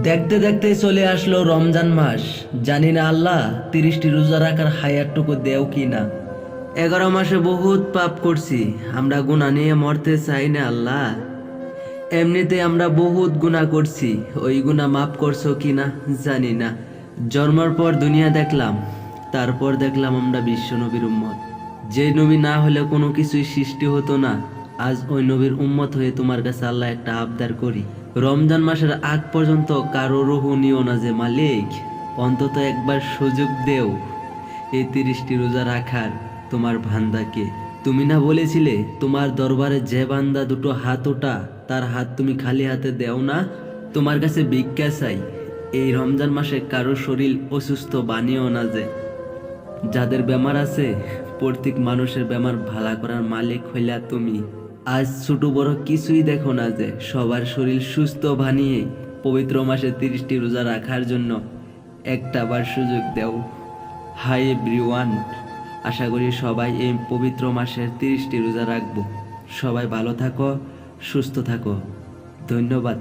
দেখতে দেখতে চলে আসলো রমজান মাস। জানি না আল্লাহ 30টি রোজা রাখার হায়াতটুকু দেও কি না। 11 মাসে বহুত পাপ করছি, আমরা গুনাহ নিয়ে মরতে চাই না আল্লাহ। এমনিতে আমরা বহুত গুনাহ করছি, ওই গুনাহ মাফ করছো কি না জানি না। জন্মের পর দুনিয়া দেখলাম, তারপর দেখলাম আমরা বিশ্ব নবীর উম্মত। যে নবী না হলে কোনো কিছুই সৃষ্টি হতো না। আজ ওই নবীর উম্মত হয়ে তোমার কাছে আল্লাহ একটা আবদার করি, রমজান মাসের আগ পর্যন্ত কারো রুহু নিও না যে মালিক। অন্তত একবার সুযোগ দেও এই 30টি রোজা রাখার তোমার বান্দাকে। তুমি না বলেছিলে তোমার দরবারে যে বান্দা দুটো হাত ওঠা তার হাত তুমি খালি হাতে দেও না? তোমার কাছে ভিক্ষা চাই, এই রমজান মাসে কারো শরীর অসুস্থ বানিও না যে। যাদের বেমার আছে প্রত্যেক মানুষের বেমার ভালা করার মালিক হইলা তুমি। আজ ছোট বড় কিছুই দেখো না যে, সবার শরীর সুস্থ বানিয়ে পবিত্র মাসে 30টি রোজা রাখার জন্য একটা বার সুযোগ দেও। হাই এভরিওয়ান, আশা করি সবাই এই পবিত্র মাসের 30টি রোজা রাখবো। সবাই ভালো থাকো, সুস্থ থাকো। ধন্যবাদ।